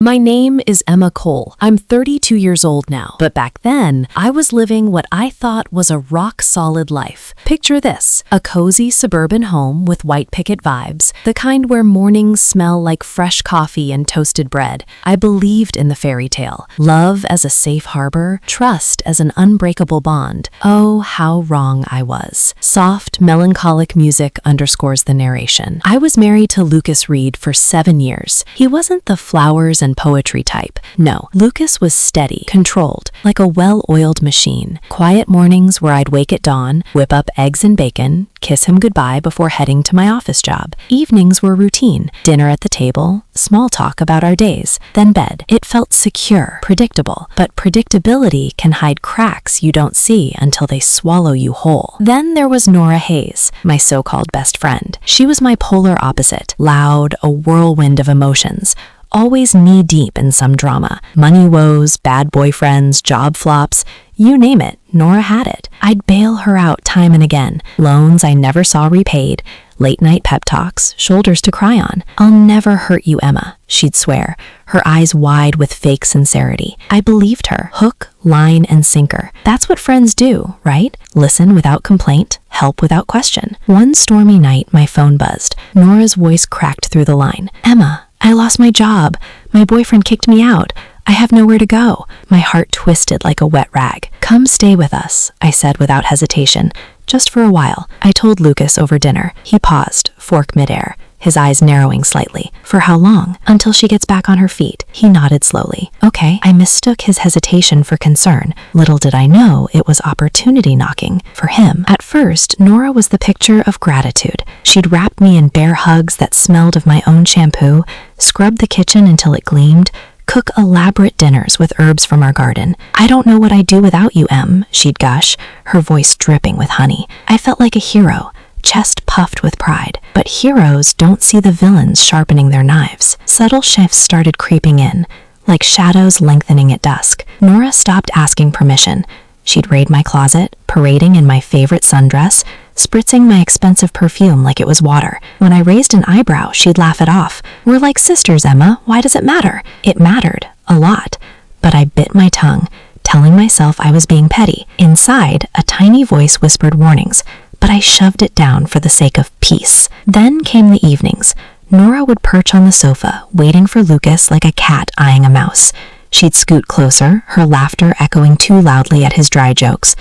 My name is Emma Cole. I'm 32 years old now, but back then, I was living what I thought was a rock-solid life. Picture this, a cozy suburban home with white picket vibes, the kind where mornings smell like fresh coffee and toasted bread. I believed in the fairy tale, love as a safe harbor, trust as an unbreakable bond. Oh, how wrong I was. Soft, melancholic music underscores the narration. I was married to Lucas Reed for 7 years. He wasn't the flowers and poetry type. No, Lucas was steady, controlled, like a well-oiled machine. Quiet mornings where I'd wake at dawn, whip up eggs and bacon, kiss him goodbye before heading to my office job. Evenings were routine. Dinner at the table, small talk about our days, then bed. It felt secure, predictable, but predictability can hide cracks you don't see until they swallow you whole. Then there was Nora Hayes, my so-called best friend. She was my polar opposite, loud, a whirlwind of emotions. Always knee-deep in some drama. Money woes, bad boyfriends, job flops, you name it, Nora had it. I'd bail her out time and again. Loans I never saw repaid, late-night pep talks, shoulders to cry on. "I'll never hurt you, Emma," she'd swear, her eyes wide with fake sincerity. I believed her. Hook, line, and sinker. That's what friends do, right? Listen without complaint, help without question. One stormy night, my phone buzzed. Nora's voice cracked through the line. "Emma, I lost my job. My boyfriend kicked me out. I have nowhere to go." My heart twisted like a wet rag. "Come stay with us," I said without hesitation. "Just for a while." I told Lucas over dinner. He paused, fork midair, his eyes narrowing slightly. "For how long?" "Until she gets back on her feet." He nodded slowly. "Okay." I mistook his hesitation for concern. Little did I know it was opportunity knocking for him. At first, Nora was the picture of gratitude. She'd wrap me in bear hugs that smelled of my own shampoo, scrub the kitchen until it gleamed, cook elaborate dinners with herbs from our garden. "I don't know what I'd do without you, Em," she'd gush, her voice dripping with honey. I felt like a hero, chest puffed with pride. But heroes don't see the villains sharpening their knives. Subtle shifts started creeping in, like shadows lengthening at dusk. Nora stopped asking permission. She'd raid my closet, parading in my favorite sundress, spritzing my expensive perfume like it was water. When I raised an eyebrow, she'd laugh it off. "We're like sisters, Emma. Why does it matter?" It mattered, a lot. But I bit my tongue, telling myself I was being petty. Inside, a tiny voice whispered warnings, but I shoved it down for the sake of peace. Then came the evenings. Nora would perch on the sofa, waiting for Lucas like a cat eyeing a mouse. She'd scoot closer, her laughter echoing too loudly at his dry jokes.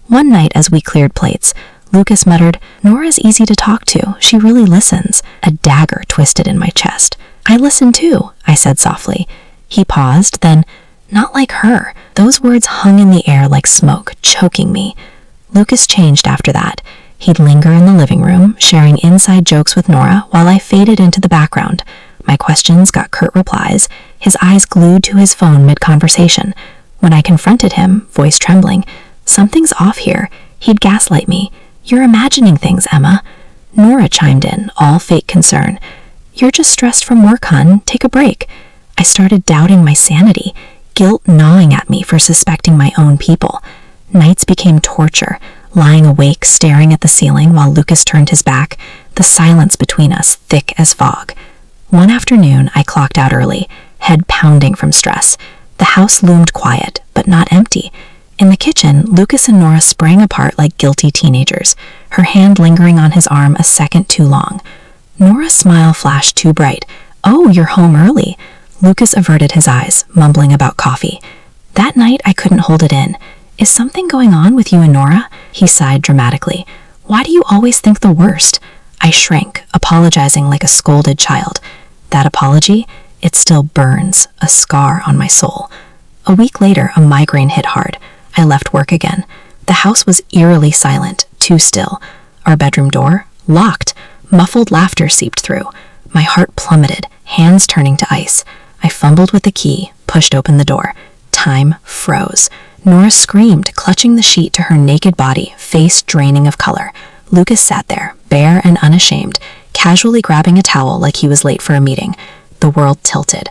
One night as we cleared plates, Lucas muttered, "Nora's easy to talk to. She really listens." A dagger twisted in my chest. "I listen too," I said softly. He paused, then, "Not like her." Those words hung in the air like smoke, choking me. Lucas changed after that. He'd linger in the living room, sharing inside jokes with Nora while I faded into the background. My questions got curt replies, his eyes glued to his phone mid-conversation. When I confronted him, voice trembling, "Something's off here," he'd gaslight me. "You're imagining things, Emma." Nora chimed in, all fake concern. "You're just stressed from work, hun. Take a break." I started doubting my sanity, guilt gnawing at me for suspecting my own people. Nights became torture, lying awake, staring at the ceiling while Lucas turned his back, the silence between us thick as fog. One afternoon, I clocked out early, head pounding from stress. The house loomed quiet, but not empty. In the kitchen, Lucas and Nora sprang apart like guilty teenagers, her hand lingering on his arm a second too long. Nora's smile flashed too bright. "Oh, you're home early." Lucas averted his eyes, mumbling about coffee. That night, I couldn't hold it in. "Is something going on with you and Nora?" He sighed dramatically. "Why do you always think the worst?" I shrank, apologizing like a scolded child. That apology, it still burns, a scar on my soul. A week later, a migraine hit hard. I left work again. The house was eerily silent, too still. Our bedroom door, locked. Muffled laughter seeped through. My heart plummeted, hands turning to ice. I fumbled with the key, pushed open the door. Time froze. Nora screamed, clutching the sheet to her naked body, face draining of color. Lucas sat there, bare and unashamed, casually grabbing a towel like he was late for a meeting. The world tilted.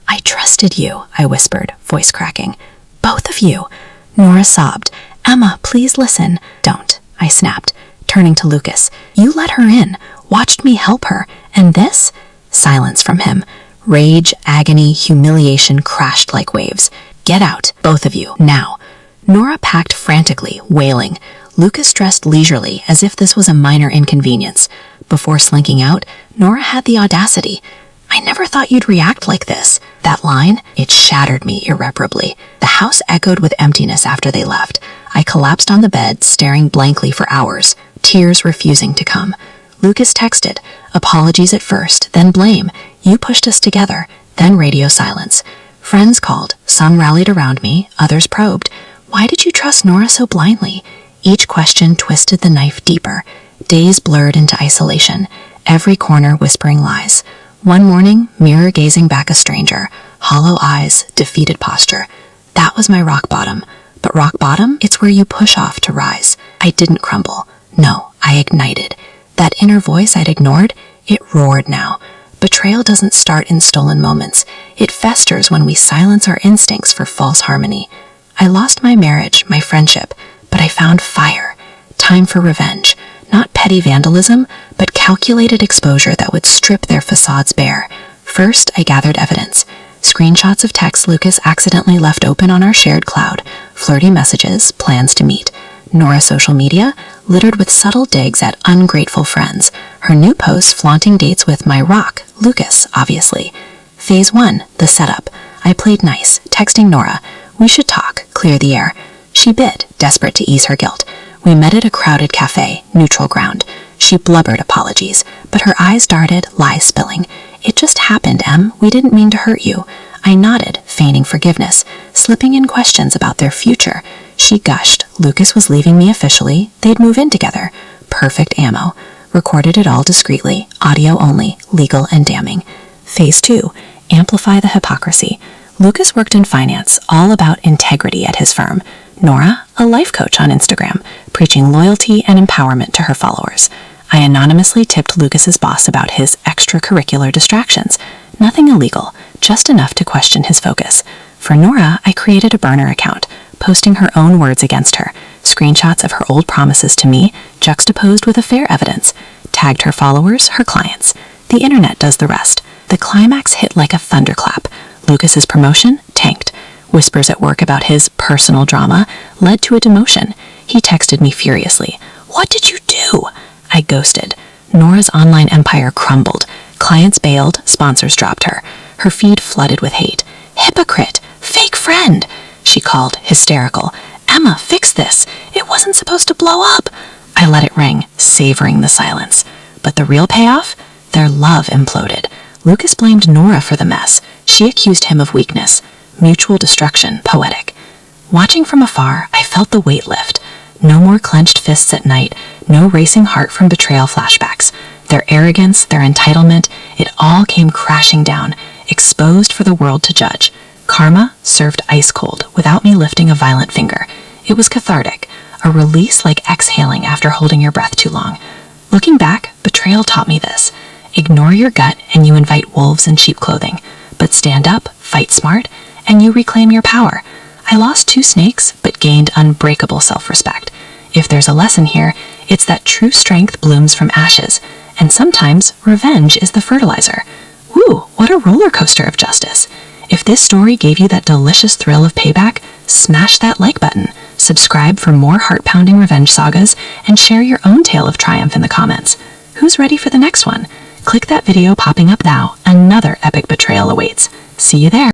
"I trusted you," I whispered, voice cracking. "Both of you." Nora sobbed. "Emma, please listen." "Don't," I snapped, turning to Lucas. "You let her in, watched me help her, and this?" Silence from him. Rage, agony, humiliation crashed like waves. "Get out, both of you, now." Nora packed frantically, wailing. Lucas dressed leisurely, as if this was a minor inconvenience. Before slinking out, Nora had the audacity. "I never thought you'd react like this." That line, it shattered me irreparably. The house echoed with emptiness after they left. I collapsed on the bed, staring blankly for hours, tears refusing to come. Lucas texted, apologies at first, then blame. You pushed us together, then radio silence. Friends called, some rallied around me, others probed. Why did you trust Nora so blindly? Each question twisted the knife deeper. Days blurred into isolation, every corner whispering lies. One morning, mirror gazing back a stranger, hollow eyes, defeated posture. That was my rock bottom. But rock bottom, it's where you push off to rise. I didn't crumble. No, I ignited. That inner voice I'd ignored, it roared now. Betrayal doesn't start in stolen moments. It festers when we silence our instincts for false harmony. I lost my marriage, my friendship, but I found fire. Time for revenge. Not petty vandalism, but calculated exposure that would strip their facades bare. First, I gathered evidence. Screenshots of texts Lucas accidentally left open on our shared cloud. Flirty messages, plans to meet. Nora's social media, littered with subtle digs at ungrateful friends. Her new posts flaunting dates with my rock, Lucas, obviously. Phase 1, the setup. I played nice, texting Nora. We should talk, clear the air. She bit, desperate to ease her guilt. We met at a crowded cafe, neutral ground. She blubbered apologies, but her eyes darted, lies spilling. It just happened, Em. We didn't mean to hurt you. I nodded, feigning forgiveness, slipping in questions about their future. She gushed. Lucas was leaving me officially. They'd move in together. Perfect ammo. Recorded it all discreetly, audio only, legal and damning. Phase 2, amplify the hypocrisy. Lucas worked in finance, all about integrity at his firm. Nora, a life coach on Instagram, preaching loyalty and empowerment to her followers. I anonymously tipped Lucas's boss about his extracurricular distractions. Nothing illegal, just enough to question his focus. For Nora, I created a burner account, posting her own words against her, screenshots of her old promises to me, juxtaposed with affair evidence, tagged her followers, her clients. The internet does the rest. The climax hit like a thunderclap. Lucas's promotion tanked. Whispers at work about his personal drama led to a demotion. He texted me furiously. What did you do? I ghosted. Nora's online empire crumbled. Clients bailed, sponsors dropped her. Her feed flooded with hate. Hypocrite! Fake friend! She called, hysterical. Emma, fix this. It wasn't supposed to blow up. I let it ring, savoring the silence. But the real payoff? Their love imploded. Lucas blamed Nora for the mess. She accused him of weakness. Mutual destruction, poetic. Watching from afar, I felt the weight lift. No more clenched fists at night, no racing heart from betrayal flashbacks. Their arrogance, their entitlement, it all came crashing down, exposed for the world to judge. Karma served ice cold, without me lifting a violent finger. It was cathartic, a release like exhaling after holding your breath too long. Looking back, betrayal taught me this. Ignore your gut and you invite wolves in sheep clothing. But stand up, fight smart, and you reclaim your power. I lost 2 snakes, but gained unbreakable self-respect. If there's a lesson here, it's that true strength blooms from ashes, and sometimes revenge is the fertilizer. Woo, what a roller coaster of justice. If this story gave you that delicious thrill of payback, smash that like button, subscribe for more heart-pounding revenge sagas, and share your own tale of triumph in the comments. Who's ready for the next one? Click that video popping up now. Another epic betrayal awaits. See you there.